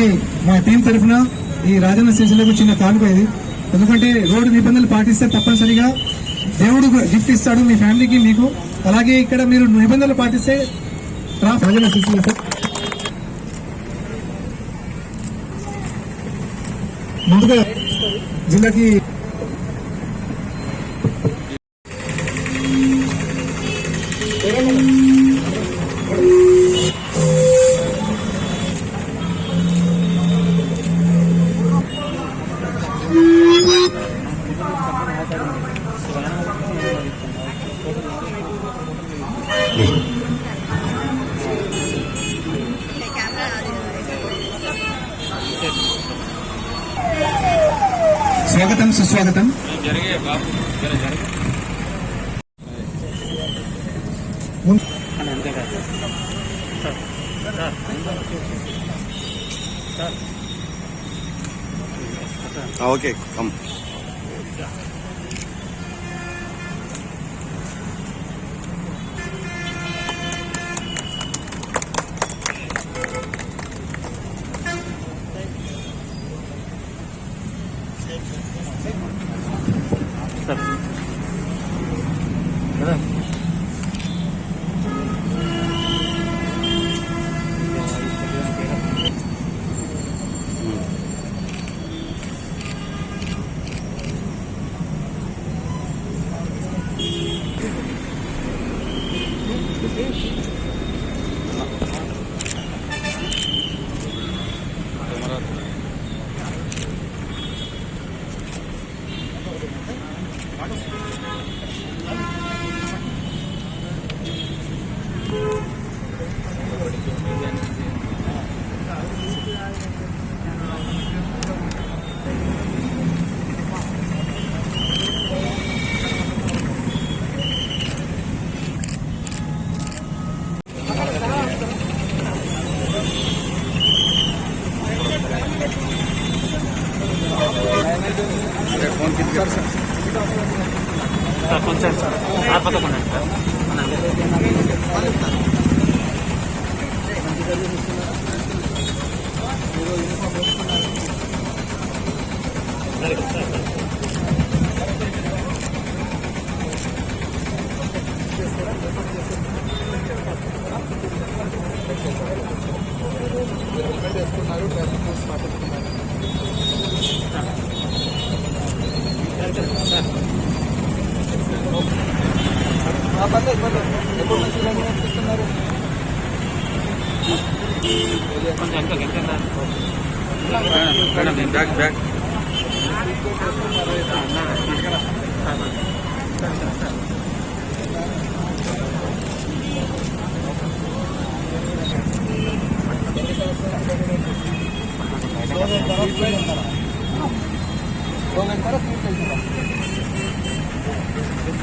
దీనికి మా టీం తరఫున ఈ రాజన్న స్టేషన్లకు చిన్న కానుక ఇది. ఎందుకంటే రోడ్డు నిబంధనలు పాటిస్తే తప్పనిసరిగా దేవుడు గిఫ్ట్ ఇస్తాడు మీ ఫ్యామిలీకి, మీకు. అలాగే ఇక్కడ మీరు నిబంధనలు పాటిస్తే రాజన్న స్టేషన్ ముందుగా జిల్లాకి స్వాగతం సుస్వాగతం. Okay come. కొంచెం సార్ ఆపదకుండా sir back back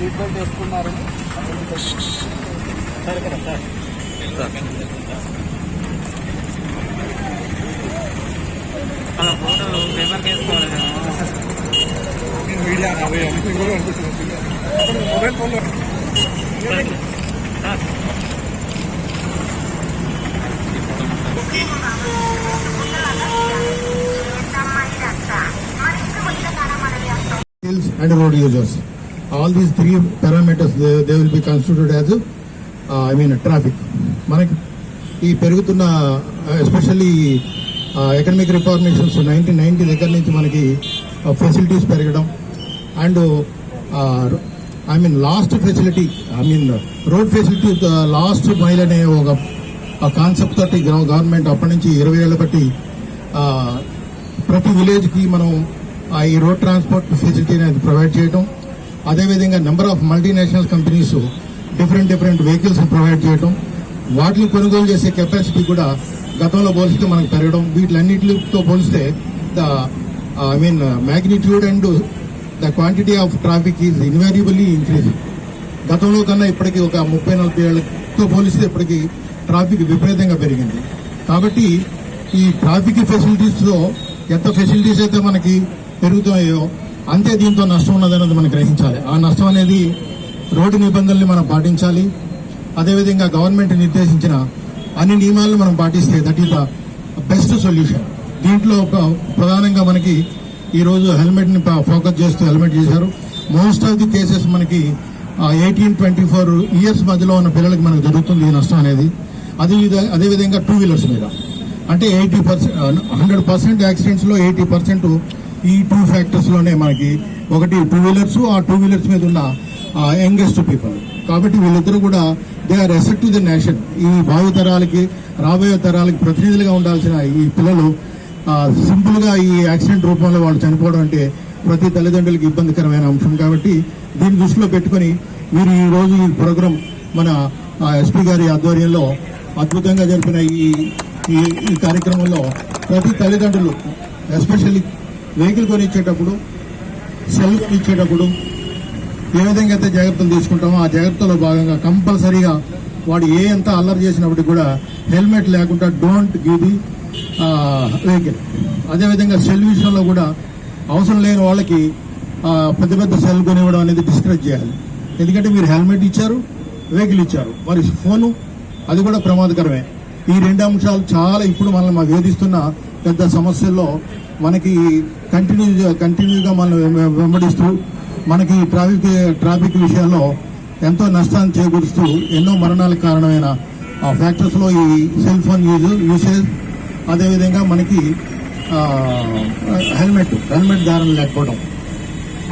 seat belt వేసుకున్నారని సరే కదా సార్. ఫోటో పేపర్కి వేసుకోవాలి మీడియా మొబైల్ ఫోన్లో and road users. All these three parameters they will be constituted as traffic. మనకి ఈ పెరుగుతున్న ఎస్పెషల్లీ ఎకనామిక్ రిఫార్మేషన్స్ 1990 దగ్గర నుంచి మనకి ఫెసిలిటీస్ పెరగడం and last facility road facility last mile అనే ఒక కాన్సెప్ట్ తోటి గవర్నమెంట్ అప్పటి నుంచి 20 ఏళ్ల బట్టి ప్రతి విలేజ్కి మనం ఈ రోడ్ ట్రాన్స్పోర్ట్ ఫెసిలిటీ అనేది ప్రొవైడ్ చేయడం, అదేవిధంగా number of multinational companies different vehicles provide చేయడం, వాటిని కొనుగోలు చేసే కెపాసిటీ కూడా గతంలో పోలిస్తే మనకు పెరగడం, వీటిలన్నిటితో పోలిస్తే the magnitude and the quantity of traffic is invaluably increasing. గతంలో కన్నా ఇప్పటికీ ఒక 30-40 ఏళ్లతో పోలిస్తే ఇప్పటికీ ట్రాఫిక్ విపరీతంగా పెరిగింది. కాబట్టి ఈ ట్రాఫిక్ ఫెసిలిటీస్లో ఎంత ఫెసిలిటీస్ అయితే మనకి పెరుగుతాయో అంతే దీంతో నష్టం ఉన్నదన్నది మనం గ్రహించాలి. ఆ నష్టం అనేది రోడ్డు నిబంధనల్ని మనం పాటించాలి. అదేవిధంగా గవర్నమెంట్ నిర్దేశించిన అన్ని నియమాలను మనం పాటిస్తే that is the best solution. దీంట్లో ప్రధానంగా మనకి ఈరోజు హెల్మెట్ని ఫోకస్ చేస్తూ హెల్మెట్ చేశారు. మోస్ట్ ఆఫ్ ది కేసెస్ మనకి 18-24 ఇయర్స్ మధ్యలో ఉన్న పిల్లలకి మనకు జరుగుతుంది ఈ నష్టం అనేది. అదేవిధంగా టూ వీలర్స్ మీద అంటే 100% యాక్సిడెంట్స్ లో 80% ఈ టూ ఫ్యాక్టర్స్ లోనే మనకి ఒకటి టూ వీలర్స్, ఆ టూ వీలర్స్ మీద ఉన్న యంగెస్ట్ పీపుల్. కాబట్టి వీళ్ళిద్దరూ కూడా they are asset to the nation. ఈ భావి తరాలకి రాబోయే తరాలకి ప్రతినిధులుగా ఉండాల్సిన ఈ పిల్లలు సింపుల్ గా ఈ యాక్సిడెంట్ రూపంలో వాళ్ళు చనిపోవడం అంటే ప్రతి తల్లిదండ్రులకి ఇబ్బందికరమైన అంశం. కాబట్టి దీన్ని దృష్టిలో పెట్టుకుని మీరు ఈ రోజు ఈ ప్రోగ్రాం మన ఎస్పీ గారి ఆధ్వర్యంలో అద్భుతంగా జరిపిన ఈ కార్యక్రమంలో ప్రతి తల్లిదండ్రులు ఎస్పెషల్లీ వెహికల్ కొనిచ్చేటప్పుడు, సెల్ కొనిచ్చేటప్పుడు ఏ విధంగా అయితే జాగ్రత్తలు తీసుకుంటామో ఆ జాగ్రత్తలో భాగంగా కంపల్సరీగా వాడు ఎంత అల్లరి చేసినప్పటికీ కూడా హెల్మెట్ లేకుండా డోంట్ గివ్ ది వెహికల్. అదేవిధంగా సెల్ విషయంలో కూడా అవసరం లేని వాళ్ళకి పెద్ద పెద్ద సెల్ కొనివ్వడం అనేది డిస్కరేజ్ చేయాలి. ఎందుకంటే మీరు హెల్మెట్ ఇచ్చారు, వెహికల్ ఇచ్చారు, మరి ఫోను అది కూడా ప్రమాదకరమే. ఈ రెండు అంశాలు చాలా ఇప్పుడు మనల్ని వేధిస్తున్న పెద్ద సమస్యల్లో మనకి కంటిన్యూగా మనం వెంబడిస్తూ మనకి ట్రాఫిక్ విషయాల్లో ఎంతో నష్టాన్ని చేకూరుస్తూ ఎన్నో మరణాలకు కారణమైన ఆ ఫ్యాక్టర్స్ లో ఈ సెల్ ఫోన్ యూసేజ్, అదేవిధంగా మనకి హెల్మెట్ ధారణ లేకపోవడం,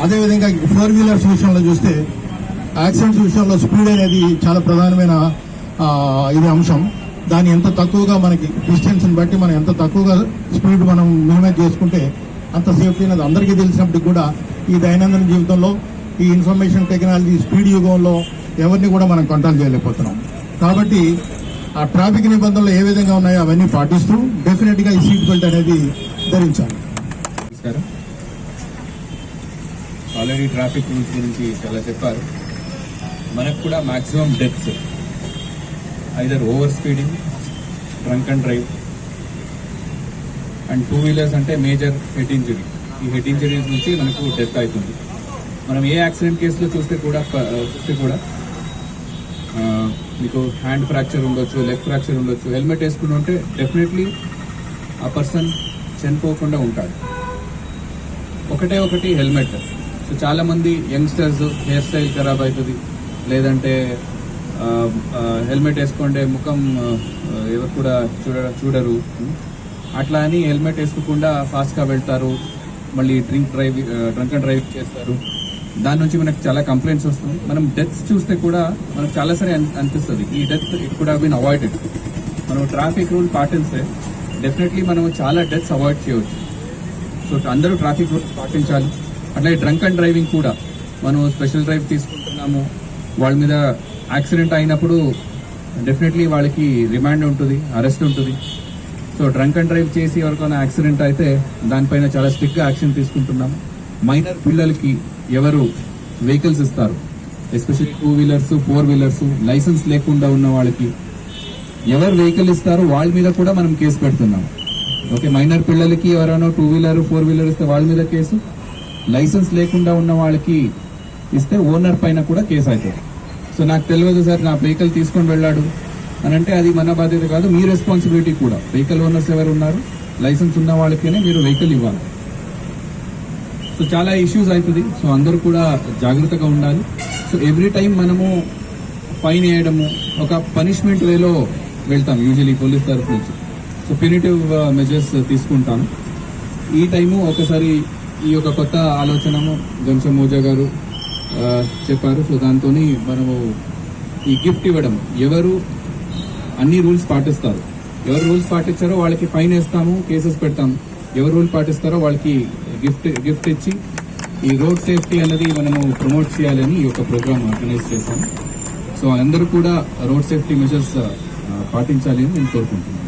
అదేవిధంగా 4 వీలర్స్ విషయంలో చూస్తే యాక్సిడెంట్స్ విషయంలో స్పీడ్ అనేది చాలా ప్రధానమైన ఇది అంశం. దాన్ని ఎంత తక్కువగా మనకి డిస్టెన్స్ బట్టి మనం ఎంత తక్కువగా స్పీడ్ మనం మినిమైజ్ చేసుకుంటే అంత సేఫ్టీ అనేది అందరికీ తెలిసినప్పటికీ కూడా ఈ దైనందిన జీవితంలో ఈ ఇన్ఫర్మేషన్ టెక్నాలజీ స్పీడ్ యుగంలో ఎవరిని కూడా మనం కంట్రోల్ చేయలేకపోతున్నాం. కాబట్టి ఆ ట్రాఫిక్ నిబంధనలు ఏ విధంగా ఉన్నాయో అవన్నీ పాటిస్తూ డెఫినెట్ గా ఈ సీట్ బెల్ట్ అనేది ధరించాలి. నమస్కారం. ఆల్రెడీ ట్రాఫిక్ రూల్స్ గురించి చాలా చెప్పారు. మనకు కూడా maximum deaths either over speeding, drunk and drive and two wheelers అంటే మేజర్ హెడ్ ఇంజరీ. ఈ హెడ్ ఇంజరీస్ నుంచి మనకు డెత్ అవుతుంది. మనం ఏ యాక్సిడెంట్ కేసులో చూస్తే కూడా మీకు హ్యాండ్ ఫ్రాక్చర్ ఉండొచ్చు, లెగ్ ఫ్రాక్చర్ ఉండొచ్చు. హెల్మెట్ వేసుకుని ఉంటే డెఫినెట్లీ ఆ పర్సన్ చనిపోకుండా ఉంటాడు. ఒకటి హెల్మెట్. సో చాలా మంది యంగ్స్టర్స్ హెయిర్ స్టైల్ ఖరాబ్ అవుతుంది, లేదంటే హెల్మెట్ వేసుకుంటే ముఖం ఎవరు కూడా చూడరు. అట్లా అని హెల్మెట్ వేసుకోకుండా ఫాస్ట్గా వెళ్తారు, మళ్ళీ డ్రంక్ అండ్ డ్రైవ్ చేస్తారు. దాని నుంచి మనకు చాలా కంప్లైంట్స్ వస్తుంది. మనం డెత్స్ చూస్తే కూడా మనకు చాలాసారి అనిపిస్తుంది ఈ death it could have been avoided. మనం ట్రాఫిక్ రూల్ పాటిస్తే డెఫినెట్లీ మనం చాలా డెత్స్ అవాయిడ్ చేయవచ్చు. సో అందరూ ట్రాఫిక్ రూల్స్ పాటించాలి. అట్లాగే డ్రంక్ అండ్ డ్రైవింగ్ కూడా మనం స్పెషల్ డ్రైవ్ తీసుకుంటున్నాము, వాళ్ళ మీద యాక్సిడెంట్ అయినప్పుడు డెఫినెట్లీ వాళ్ళకి రిమాండ్ ఉంటుంది, అరెస్ట్ ఉంటుంది. సో డ్రంక్ అండ్ డ్రైవ్ చేసి ఎవరికైనా యాక్సిడెంట్ అయితే దానిపైన చాలా స్ట్రిక్ట్గా యాక్షన్ తీసుకుంటున్నాము. మైనర్ పిల్లలకి ఎవరు వెహికల్స్ ఇస్తారు, ఎస్పెషల్లీ 2 వీలర్స్ 4 వీలర్స్ లైసెన్స్ లేకుండా ఉన్న వాళ్ళకి ఎవరు వెహికల్ ఇస్తారో వాళ్ళ మీద కూడా మనం కేసు పెడుతున్నాం. ఓకే, మైనర్ పిల్లలకి ఎవరైనా 2 వీలర్ 4 వీలర్ ఇస్తే వాళ్ళ మీద కేసు, లైసెన్స్ లేకుండా ఉన్న వాళ్ళకి ఇస్తే ఓనర్ పైన కూడా కేసు అవుతుంది. సో నాకు తెలియదు సార్, నా వెహికల్ తీసుకొని వెళ్ళాడు అని అంటే అది మన బాధ్యత కాదు, మీ రెస్పాన్సిబిలిటీ కూడా. వెహికల్ ఓనర్స్ ఎవరు ఉన్నారు, లైసెన్స్ ఉన్న వాళ్ళకైనా మీరు వెహికల్ ఇవ్వాలి. సో చాలా ఇష్యూస్ అవుతుంది. సో అందరూ కూడా జాగ్రత్తగా ఉండాలి. సో ఎవ్రీ టైం మనము ఫైన్ వేయడము ఒక పనిష్మెంట్ వేలో వెళ్తాం యూజువలీ పోలీస్ తరఫు నుంచి. సో ప్యూనిటివ్ మెజర్స్ తీసుకుంటాను. ఈ టైము ఒకసారి ఈ యొక్క కొత్త ఆలోచనము గంచం మోజా గారు చెప్పారు. సో దాంతో మనము ఈ గిఫ్ట్ ఇవ్వడం, ఎవరు అన్ని రూల్స్ పాటిస్తారు, ఎవరు రూల్స్ పాటించారో వాళ్ళకి ఫైన్ వేస్తాము, కేసెస్ పెడతాము. ఎవరు రూల్ పాటిస్తారో వాళ్ళకి గిఫ్ట్ ఇచ్చి ఈ రోడ్ సేఫ్టీ అనేది మనము ప్రమోట్ చేయాలని ఈ యొక్క ప్రోగ్రామ్ ఆర్గనైజ్ చేశాము. సో అందరూ కూడా రోడ్ సేఫ్టీ మెజర్స్ పాటించాలి అని నేను కోరుకుంటున్నాను.